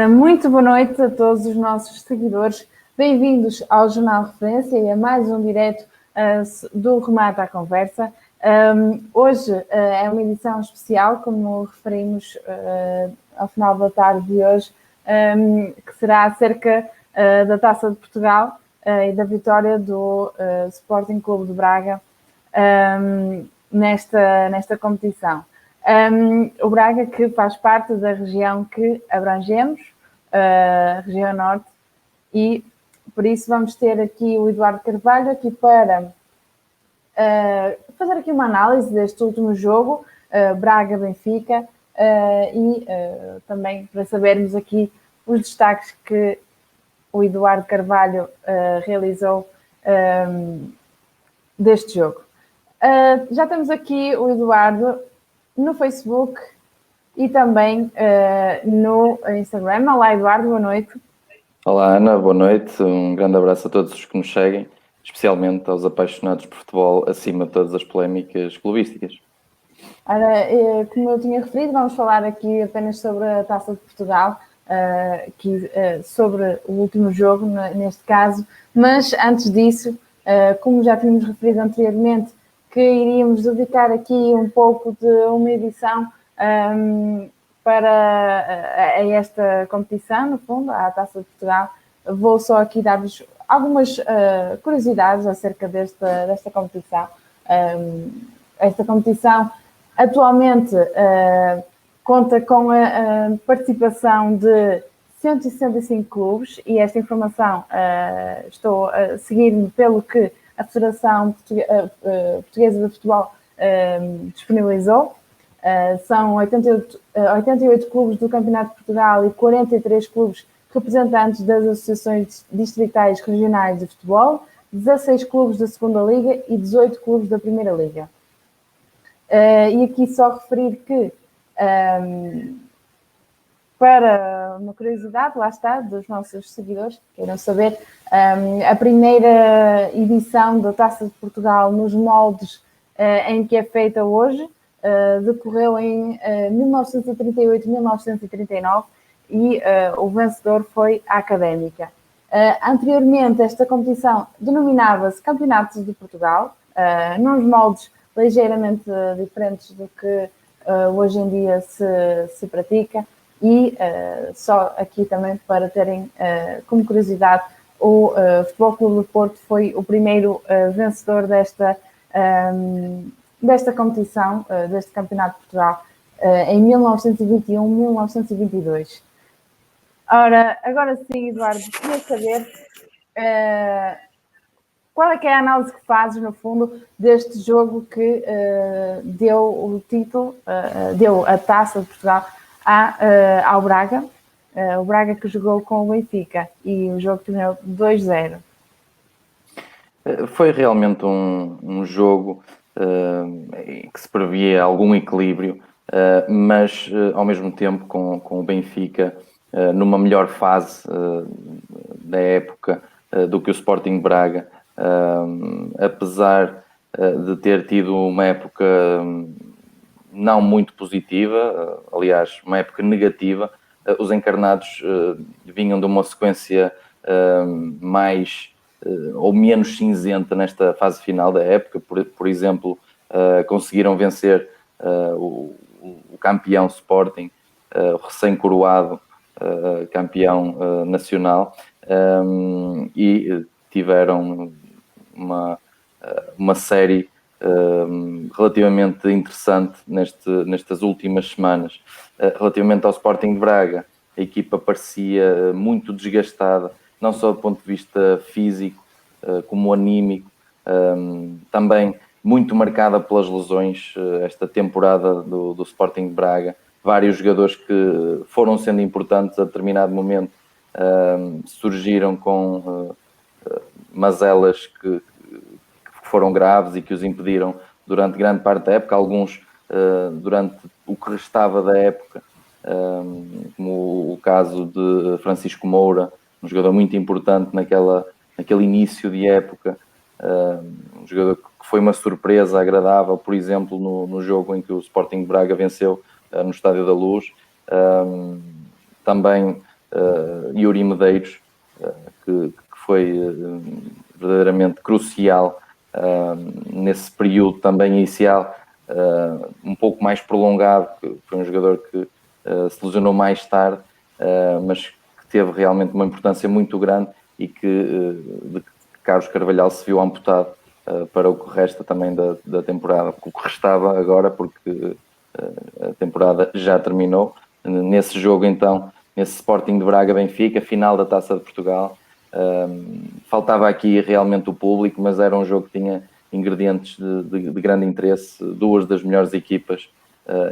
Ora, muito boa noite a todos os nossos seguidores. Bem-vindos ao Jornal Referência e a mais um direto do Remate à Conversa. Hoje é uma edição especial, como referimos ao final da tarde de hoje, que será acerca da Taça de Portugal e da vitória do Sporting Clube de Braga nesta competição. O Braga, que faz parte da região que abrangemos, a região norte, e por isso vamos ter aqui o Eduardo Carvalho aqui para fazer aqui uma análise deste último jogo, Braga-Benfica, e também para sabermos aqui os destaques que o Eduardo Carvalho realizou deste jogo. Já temos aqui o Eduardo no Facebook e também no Instagram. Olá, Eduardo, boa noite. Olá, Ana, boa noite. Um grande abraço a todos os que nos seguem, especialmente aos apaixonados por futebol, acima de todas as polémicas clubísticas. Ora, como eu tinha referido, vamos falar aqui apenas sobre a Taça de Portugal, sobre o último jogo, neste caso, mas antes disso, como já tínhamos referido anteriormente, que iríamos dedicar aqui um pouco de uma edição para esta competição, no fundo, à Taça de Portugal. Vou só aqui dar-vos algumas curiosidades acerca desta competição. Esta competição atualmente conta com a participação de 165 clubes e esta informação estou a seguir-me pelo que a Federação Portuguesa de Futebol disponibilizou. São 88 clubes do Campeonato de Portugal e 43 clubes representantes das associações distritais regionais de futebol, 16 clubes da Segunda Liga e 18 clubes da Primeira Liga. E aqui só referir que, para uma curiosidade, lá está, dos nossos seguidores, que queiram saber, a primeira edição da Taça de Portugal nos moldes em que é feita hoje decorreu em 1938-1939 e o vencedor foi a Académica. Anteriormente, esta competição denominava-se Campeonatos de Portugal, nos moldes ligeiramente diferentes do que hoje em dia se pratica. E só aqui também para terem como curiosidade, o Futebol Clube do Porto foi o primeiro vencedor desta competição, deste Campeonato de Portugal, em 1921-1922. Ora, agora sim, Eduardo, queria saber qual é que é a análise que fazes, no fundo, deste jogo que deu o título, deu a Taça de Portugal ao Braga, o Braga que jogou com o Benfica e o jogo terminou 2-0. Foi realmente um jogo que se previa algum equilíbrio, mas ao mesmo tempo com o Benfica numa melhor fase da época do que o Sporting Braga, apesar de ter tido uma época não muito positiva, aliás, uma época negativa. Os encarnados vinham de uma sequência mais ou menos cinzenta nesta fase final da época. Por exemplo, conseguiram vencer o campeão Sporting, o recém-coroado campeão nacional, e tiveram uma série relativamente interessante nestas últimas semanas. Relativamente ao Sporting de Braga, a equipa parecia muito desgastada, não só do ponto de vista físico, como anímico, também muito marcada pelas lesões. Esta temporada do Sporting de Braga, vários jogadores que foram sendo importantes a determinado momento surgiram com mazelas que foram graves e que os impediram durante grande parte da época, alguns durante o que restava da época, como o caso de Francisco Moura, um jogador muito importante naquele início de época, um jogador que foi uma surpresa agradável, por exemplo, no jogo em que o Sporting de Braga venceu no Estádio da Luz. Também Yuri Medeiros, que foi verdadeiramente crucial nesse período também inicial, um pouco mais prolongado, que foi um jogador que se lesionou mais tarde, mas que teve realmente uma importância muito grande e que Carlos Carvalhal se viu amputado para o que resta também da temporada, o que restava agora, porque a temporada já terminou. Nesse jogo, então, nesse Sporting de Braga-Benfica, final da Taça de Portugal, faltava aqui realmente o público, mas era um jogo que tinha ingredientes de grande interesse, duas das melhores equipas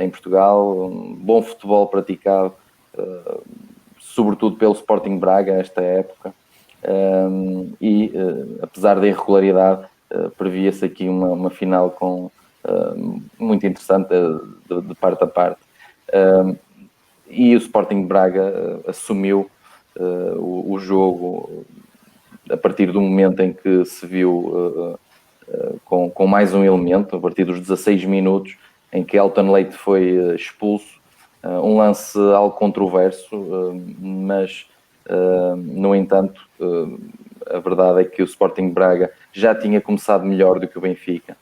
em Portugal, um bom futebol praticado, sobretudo pelo Sporting Braga esta época, e apesar da irregularidade, previa-se aqui uma final muito interessante de parte a parte. E o Sporting Braga assumiu o jogo a partir do momento em que se viu com mais um elemento, a partir dos 16 minutos em que Elton Leite foi expulso. Um lance algo controverso, mas no entanto a verdade é que o Sporting Braga já tinha começado melhor do que o Benfica.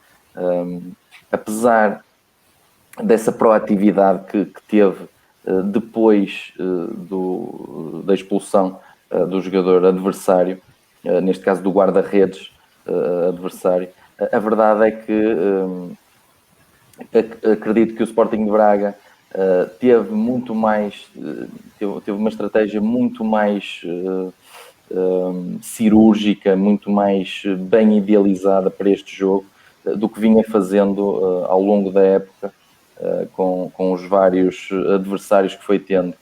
Apesar dessa proatividade que teve depois da expulsão do jogador adversário, neste caso do guarda-redes adversário, a verdade é que acredito que o Sporting de Braga teve muito mais, teve uma estratégia muito mais cirúrgica, muito mais bem idealizada para este jogo do que vinha fazendo ao longo da época com os vários adversários que foi tendo,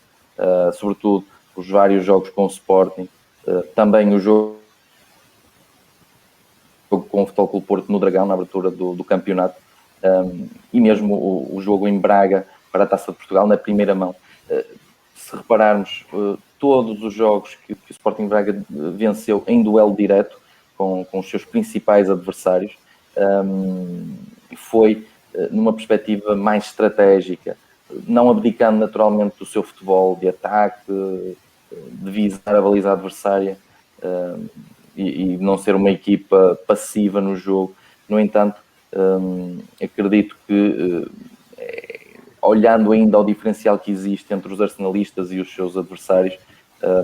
sobretudo os vários jogos com o Sporting, também o jogo com o Futebol Clube Porto no Dragão, na abertura do campeonato, e mesmo o jogo em Braga para a Taça de Portugal na primeira mão. Se repararmos, todos os jogos que o Sporting Braga venceu em duelo direto com os seus principais adversários, foi numa perspectiva mais estratégica, não abdicando naturalmente do seu futebol de ataque, de visar a baliza adversária e não ser uma equipa passiva no jogo. No entanto, acredito que olhando ainda ao diferencial que existe entre os arsenalistas e os seus adversários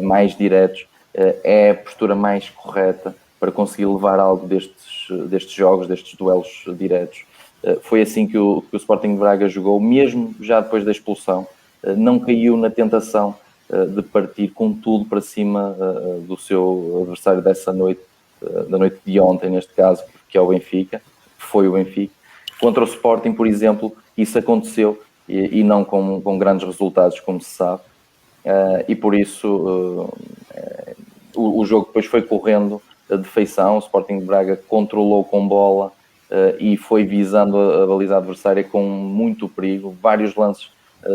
mais diretos, é a postura mais correta para conseguir levar algo destes jogos, destes duelos diretos. Foi assim que o Sporting de Braga jogou, mesmo já depois da expulsão. Não caiu na tentação de partir com tudo para cima do seu adversário dessa noite, da noite de ontem, neste caso, que é o Benfica, foi o Benfica. Contra o Sporting, por exemplo, isso aconteceu e não com grandes resultados, como se sabe. E por isso o jogo depois foi correndo de feição. O Sporting de Braga controlou com bola e foi visando a baliza adversária com muito perigo, vários lances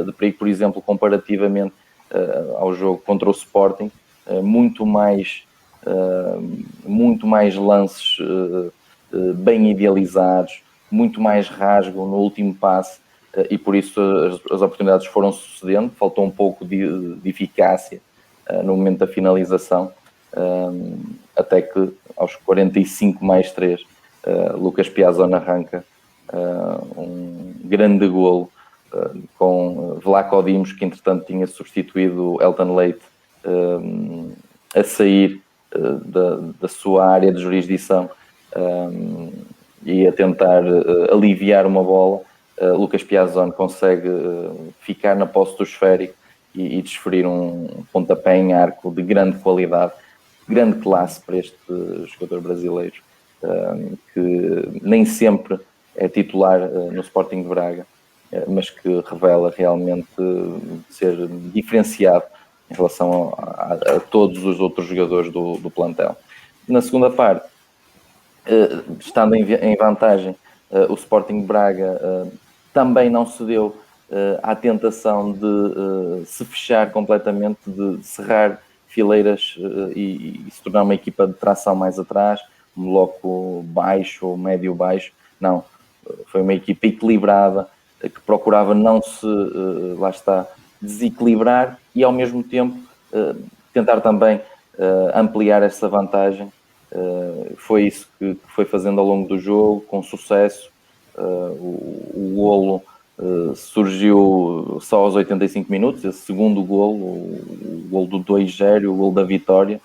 de perigo, por exemplo, comparativamente ao jogo contra o Sporting, muito mais lances bem idealizados, muito mais rasgo no último passe, e por isso as oportunidades foram sucedendo. Faltou um pouco de eficácia no momento da finalização, até que aos 45+3 Lucas Piazon arranca um grande golo com Vlaco Dimos, que entretanto tinha substituído Elton Leite, a sair da sua área de jurisdição e a tentar aliviar uma bola. Lucas Piazon consegue ficar na posse do esférico e desferir um pontapé em arco de grande qualidade, grande classe para este jogador brasileiro, que nem sempre é titular no Sporting de Braga, mas que revela realmente ser diferenciado em relação a todos os outros jogadores do plantel. Na segunda parte, estando em vantagem, o Sporting de Braga também não cedeu à tentação de se fechar completamente, de cerrar fileiras e se tornar uma equipa de tração mais atrás, um bloco baixo ou médio baixo. Não, foi uma equipa equilibrada, que procurava não se, lá está, desequilibrar e ao mesmo tempo tentar também ampliar essa vantagem. Foi isso que foi fazendo ao longo do jogo, com sucesso. O golo surgiu só aos 85 minutos, esse segundo golo, o golo do 2-0, o golo da vitória,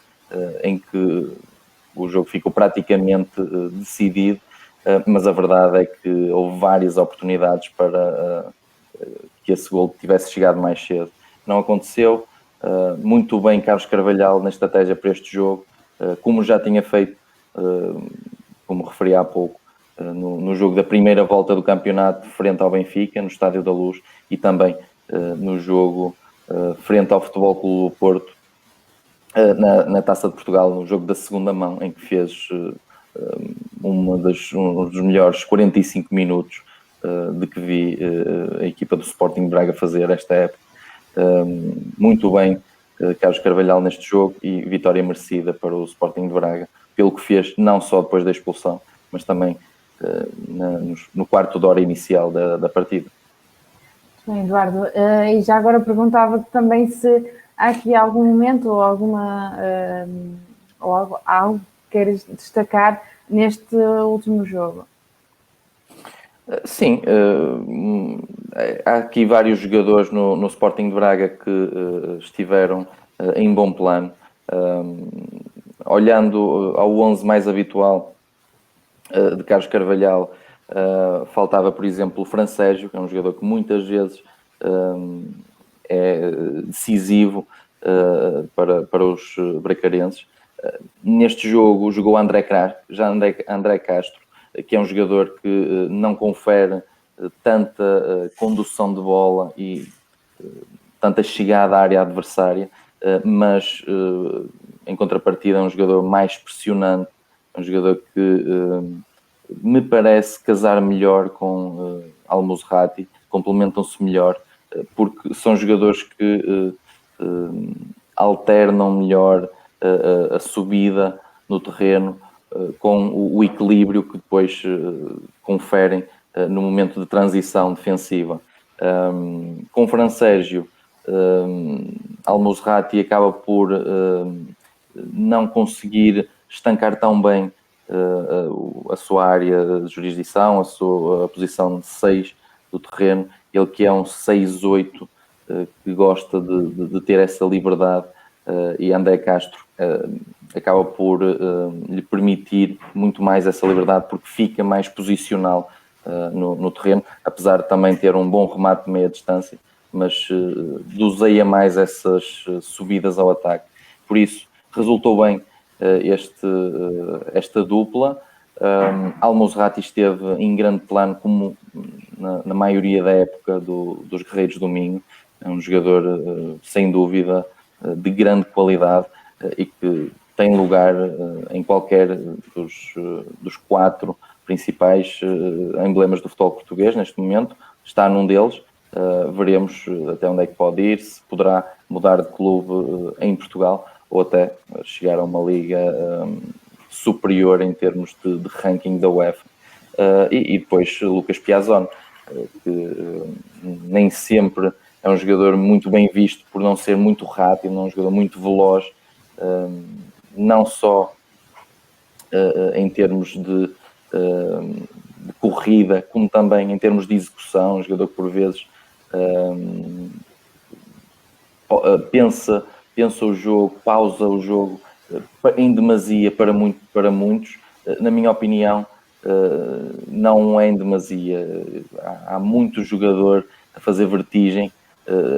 em que o jogo ficou praticamente decidido, mas a verdade é que houve várias oportunidades para que esse golo tivesse chegado mais cedo. Não aconteceu. Muito bem Carlos Carvalhal na estratégia para este jogo, como já tinha feito, como referi há pouco, no jogo da primeira volta do campeonato frente ao Benfica, no Estádio da Luz, e também no jogo frente ao Futebol Clube do Porto, na Taça de Portugal, no jogo da segunda mão, em que fez um dos melhores 45 minutos de que vi a equipa do Sporting Braga fazer esta época. Muito bem Carlos Carvalhal neste jogo, e vitória merecida para o Sporting de Braga, pelo que fez, não só depois da expulsão, mas também no quarto de hora inicial da partida. Bem, Eduardo, e já agora perguntava-te também se há aqui algum momento ou algo que queres destacar neste último jogo. Sim, há aqui vários jogadores no Sporting de Braga que estiveram em bom plano. Olhando ao 11 mais habitual de Carlos Carvalhal, faltava, por exemplo, o Francésio, que é um jogador que muitas vezes é decisivo para os bracarenses. Neste jogo jogou André Castro, que é um jogador que não confere tanta condução de bola e tanta chegada à área adversária, mas em contrapartida é um jogador mais pressionante, é um jogador que me parece casar melhor com Al-Musrati, complementam-se melhor, porque são jogadores que alternam melhor a subida no terreno com o equilíbrio que depois conferem no momento de transição defensiva. Com Francésio, Al-Musrati acaba por não conseguir estancar tão bem a sua área de jurisdição, a posição de 6 do terreno, ele que é um 6-8, que gosta de ter essa liberdade, e André Castro acaba por lhe permitir muito mais essa liberdade, porque fica mais posicional no terreno, apesar de também ter um bom remate de meia distância, mas doseia mais essas subidas ao ataque. Por isso, resultou bem esta dupla. Al-Musrati esteve em grande plano, como na maioria da época dos Guerreiros do Minho. É um jogador, sem dúvida, de grande qualidade, e que tem lugar em qualquer dos 4 principais emblemas do futebol português neste momento. Está num deles. Veremos até onde é que pode ir, se poderá mudar de clube em Portugal ou até chegar a uma liga superior em termos de ranking da UEFA. E depois Lucas Piazon, que nem sempre é um jogador muito bem visto por não ser muito rápido, não é um jogador muito veloz, não só em termos de corrida, como também em termos de execução. Um jogador que por vezes pensa o jogo, pausa o jogo em demasia para muitos. Na minha opinião, não é em demasia. Há muito jogador a fazer vertigem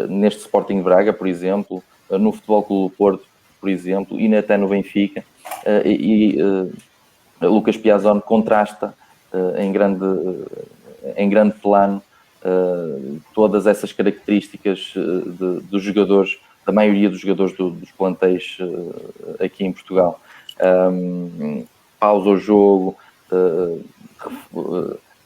neste Sporting Braga, por exemplo, no Futebol Clube do Porto, por exemplo, e até no Benfica. Lucas Piazon contrasta em grande plano todas essas características dos jogadores, da maioria dos jogadores dos plantéis aqui em Portugal. Pausa o jogo,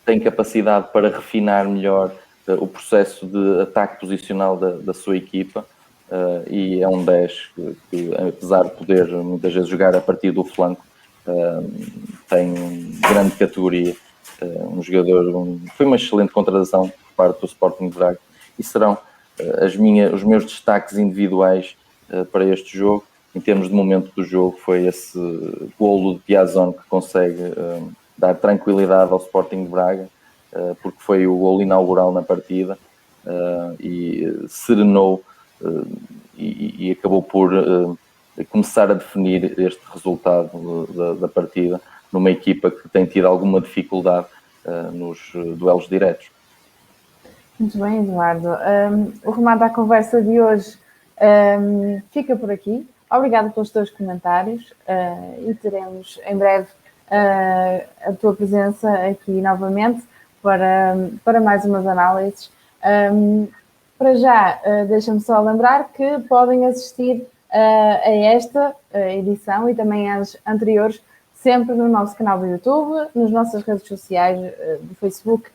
tem capacidade para refinar melhor o processo de ataque posicional da sua equipa, e é um 10 que, apesar de poder muitas vezes jogar a partir do flanco, tem grande categoria. Um jogador, foi uma excelente contratação por parte do Sporting de Braga, e serão os meus destaques individuais para este jogo. Em termos de momento do jogo, foi esse golo de Piazon que consegue dar tranquilidade ao Sporting de Braga, porque foi o golo inaugural na partida e serenou e acabou por começar a definir este resultado da partida numa equipa que tem tido alguma dificuldade nos duelos diretos. Muito bem, Eduardo. O remate à conversa de hoje fica por aqui. Obrigada pelos teus comentários e teremos em breve a tua presença aqui novamente para mais umas análises. Para já, deixa-me só lembrar que podem assistir a esta edição e também às anteriores sempre no nosso canal do YouTube, nas nossas redes sociais do Facebook,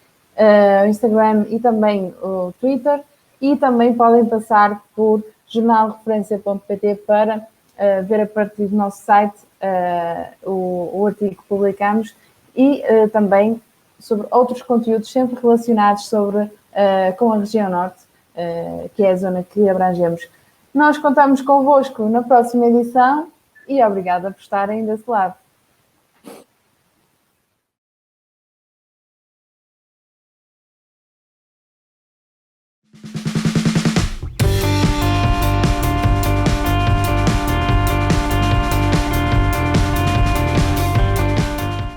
Instagram e também o Twitter, e também podem passar por jornalreferência.pt para ver a partir do nosso site o artigo que publicamos e também sobre outros conteúdos sempre relacionados com a região norte, que é a zona que abrangemos. Nós contamos convosco na próxima edição e obrigada por estarem desse lado.